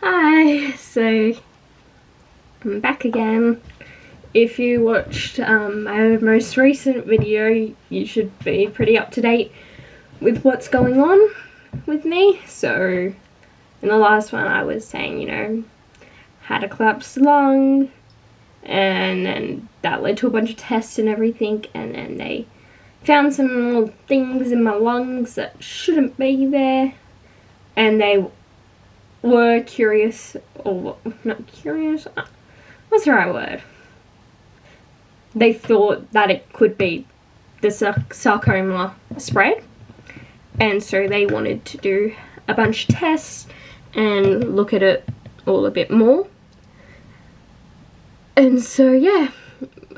Hi, so I'm back again. If you watched my most recent video, you should be pretty up to date with what's going on with me. So in the last one I was saying, had a collapsed lung, and then that led to a bunch of tests and everything, and then they found some little things in my lungs that shouldn't be there, and they were curious, or not curious, what's the right word? They thought that it could be the sarcoma spread, and so they wanted to do a bunch of tests and look at it all a bit more. And so yeah,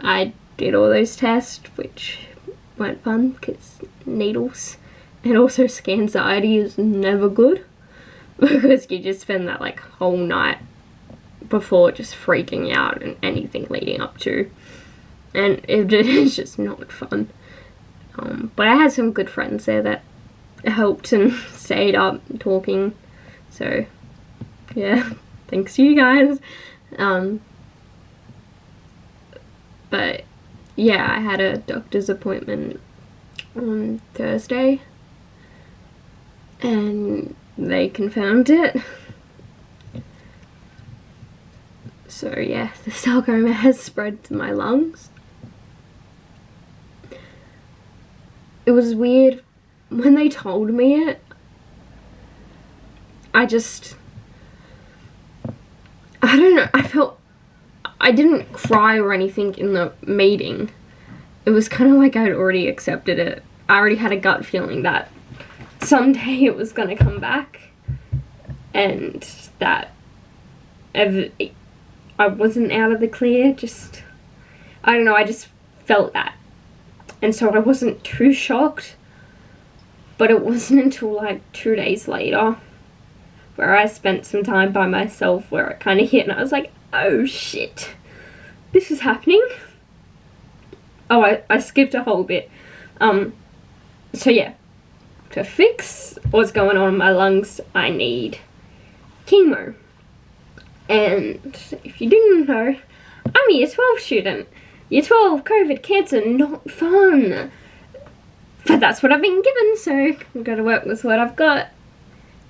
I did all those tests, which weren't fun because needles and also anxiety is never good. Because you just spend that like whole night before just freaking out and anything leading up to, and it's just not fun. But I had some good friends there that helped and stayed up talking, so yeah, thanks to you guys. But yeah, I had a doctor's appointment on Thursday and they confirmed it. So yeah, the sarcoma has spread to my lungs. It was weird when they told me it. I don't know, I didn't cry or anything in the meeting. It was kind of like I'd already accepted it. I already had a gut feeling that someday it was gonna come back, and that I wasn't out of the clear. I don't know, I just felt that, and so I wasn't too shocked. But it wasn't until like 2 days later where I spent some time by myself where it kind of hit, and I was like, oh shit, this is happening. Oh, I skipped a whole bit. So yeah, to fix what's going on in my lungs, I need chemo. And if you didn't know, I'm a Year 12 student. Year 12, COVID, cancer, not fun. But that's what I've been given, so I've got to work with what I've got.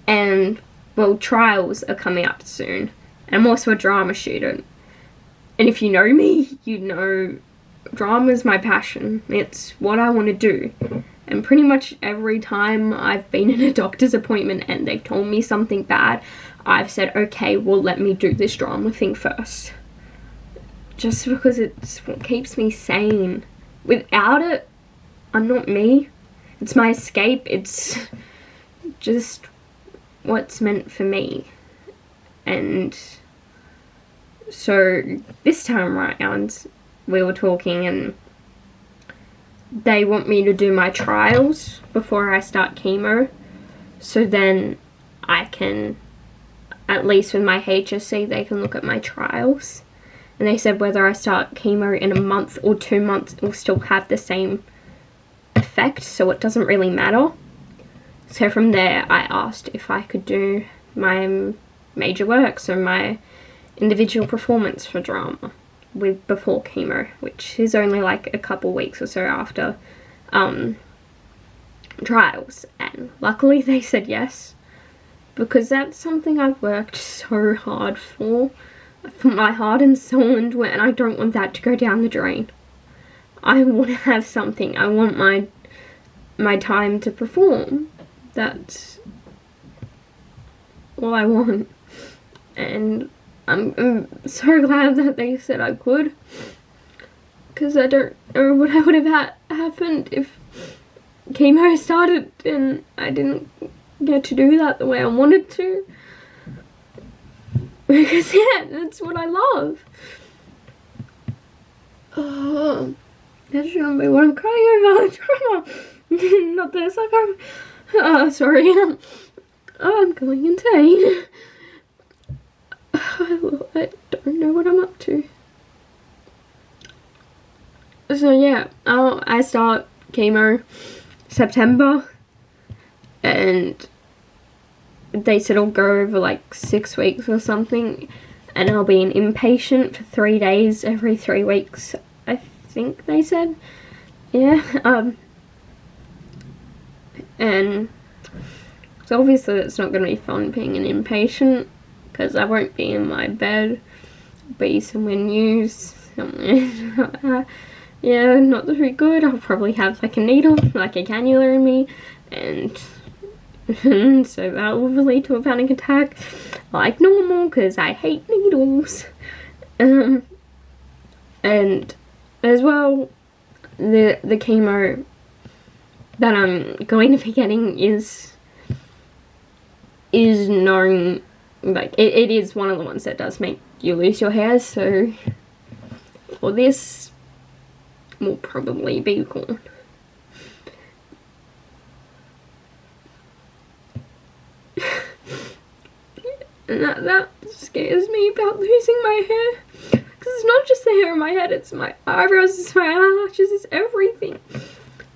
And, well, trials are coming up soon. And I'm also a drama student. And if you know me, you know drama is my passion. It's what I want to do. And pretty much every time I've been in a doctor's appointment and they've told me something bad, I've said, okay, well, let me do this drama thing first. Just because it's what keeps me sane. Without it, I'm not me. It's my escape. It's just what's meant for me. And so this time around, we were talking and they want me to do my trials before I start chemo, so then I can, at least with my HSC, they can look at my trials. And they said whether I start chemo in a month or 2 months, it will still have the same effect, so it doesn't really matter. So from there, I asked if I could do my major work, so my individual performance for drama before chemo, which is only like a couple weeks or so after trials. And luckily they said yes, because that's something I've worked so hard for. I put my heart and soul into it, and I don't want that to go down the drain. I want to have something. I want my time to perform. That's all I want. And I'm so glad that they said I could, because I don't know what would have happened if chemo started and I didn't get to do that the way I wanted to. Because yeah, that's what I love. Oh, that shouldn't be what I'm crying over. Not this. Sorry. I'm going insane. I don't know what I'm up to. So yeah, I start chemo September, and they said it'll go over like 6 weeks or something, and I'll be an inpatient for 3 days every 3 weeks, I think they said. Yeah, and so obviously it's not going to be fun being an inpatient, because I won't be in my bed, I'll be somewhere new, somewhere, yeah, not very good. I'll probably have like a needle, like a cannula in me, and so that will lead to a panic attack like normal, because I hate needles. And as well, the chemo that I'm going to be getting is known, like it is one of the ones that does make you lose your hair, so for this will probably be gone. And that scares me about losing my hair, because it's not just the hair in my head, it's my eyebrows, it's my eyelashes, it's everything.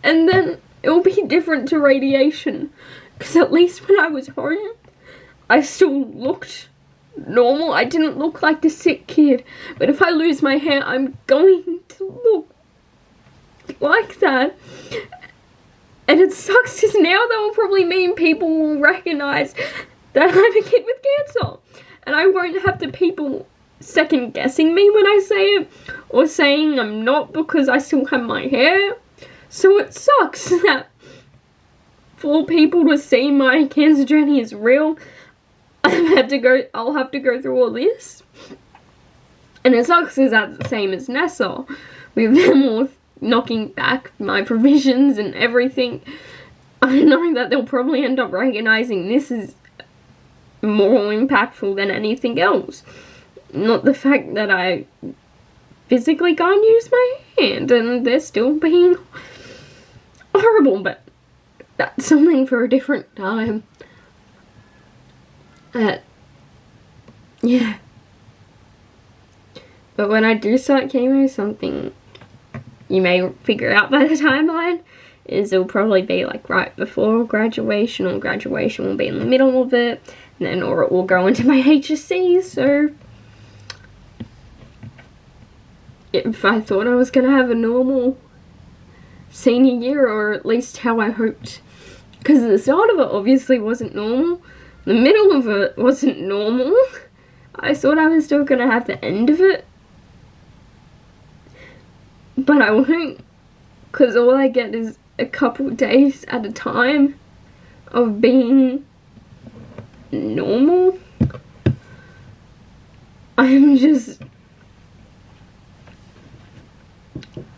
And then it will be different to radiation, because at least when I was home I still looked normal. I didn't look like the sick kid, but if I lose my hair I'm going to look like that. And it sucks, because now that will probably mean people will recognize that I'm a kid with cancer, and I won't have the people second guessing me when I say it, or saying I'm not because I still have my hair. So it sucks that for people to see my cancer journey is real, I'll have to go through all this. And it sucks because that's the same as Nessa, with them all knocking back my provisions and everything. I know that they'll probably end up recognizing this as more impactful than anything else. Not the fact that I physically can't use my hand and they're still being horrible, but that's something for a different time. Yeah. But when I do start chemo, something you may figure out by the timeline is it'll probably be like right before graduation, or graduation will be in the middle of it, and then or it will go into my HSC. So if I thought I was gonna have a normal senior year, or at least how I hoped, because the start of it obviously wasn't normal, the middle of it wasn't normal, I thought I was still gonna have the end of it, but I won't, because all I get is a couple days at a time of being normal. I'm just,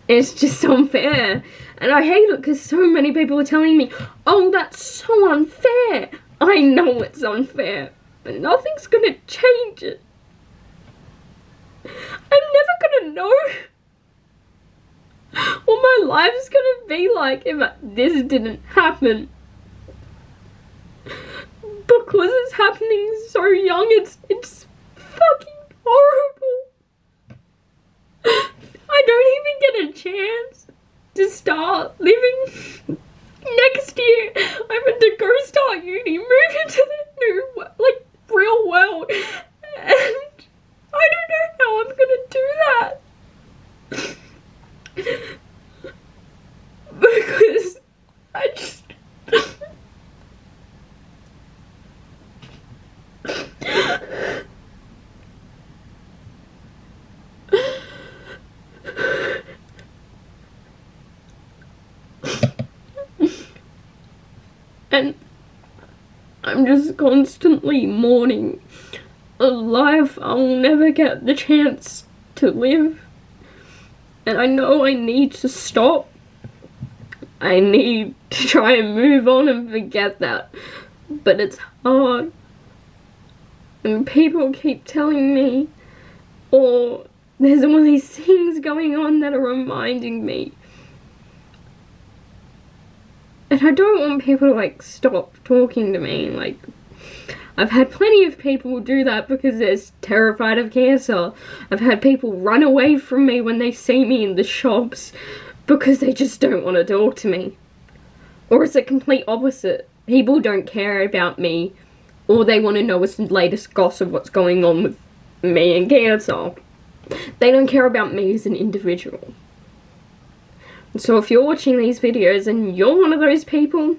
it's just unfair, and I hate it because so many people are telling me, oh, that's so unfair. I know it's unfair, but nothing's gonna change it. I'm never gonna know what my life's gonna be like if this didn't happen, because it's happening so young. It's fucking horrible. I don't even get a chance to start living next year. I'm going to go start uni, move into the new, like, real world, and I don't know how I'm gonna do that. Because I just and I'm just constantly mourning a life I'll never get the chance to live. And I know I need to stop. I need to try and move on and forget that. But it's hard. And people keep telling me, or there's all these things going on that are reminding me. And I don't want people to, like, stop talking to me. Like, I've had plenty of people do that because they're terrified of cancer. I've had people run away from me when they see me in the shops because they just don't want to talk to me. Or it's a complete opposite. People don't care about me All they want to know is the latest gossip, what's going on with me and cancer. They don't care about me as an individual. So if you're watching these videos and you're one of those people,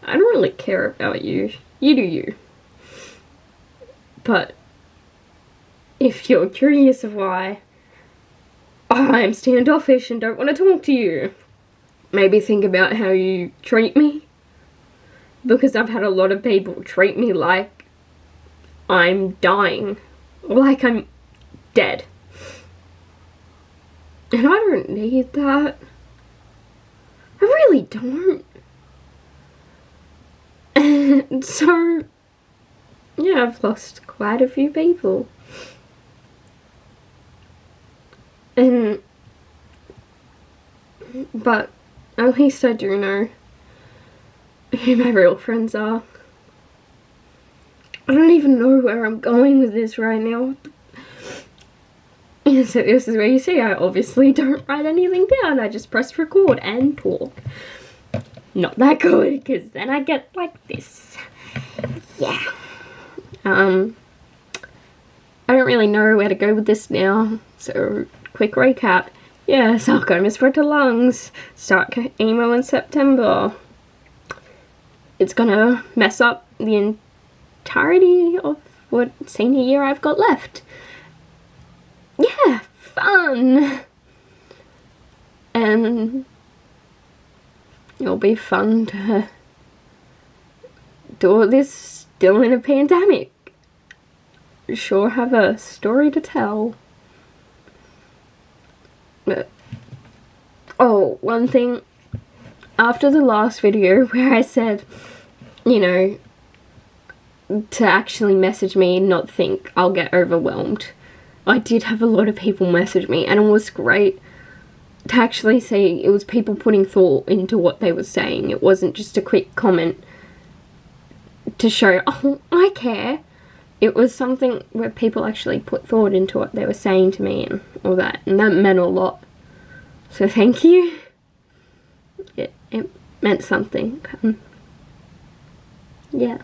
I don't really care about you. You do you. But if you're curious of why I'm standoffish and don't want to talk to you, maybe think about how you treat me. Because I've had a lot of people treat me like I'm dying. Or like I'm dead. And I don't need that. I really don't. And so, yeah, I've lost quite a few people. But at least I do know who my real friends are. I don't even know where I'm going with this right now. So this is where you see I obviously don't write anything down. I just press record and talk. Not that good, because then I get like this. Yeah. I don't really know where to go with this now. So, quick recap. Yeah, sarcoma spread to lungs. Start chemo in September. It's gonna mess up the entirety of what senior year I've got left. Yeah, fun! And it'll be fun to do all this still in a pandemic. Sure have a story to tell. But, oh, one thing. After the last video where I said, you know, to actually message me and not think I'll get overwhelmed, I did have a lot of people message me, and it was great to actually see it was people putting thought into what they were saying. It wasn't just a quick comment to show, oh, I care. It was something where people actually put thought into what they were saying to me and all that, and that meant a lot. So thank you. It meant something. Yeah.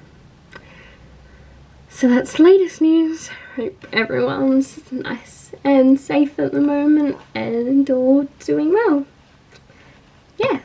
So that's the latest news. Hope everyone's nice and safe at the moment and all doing well. Yeah.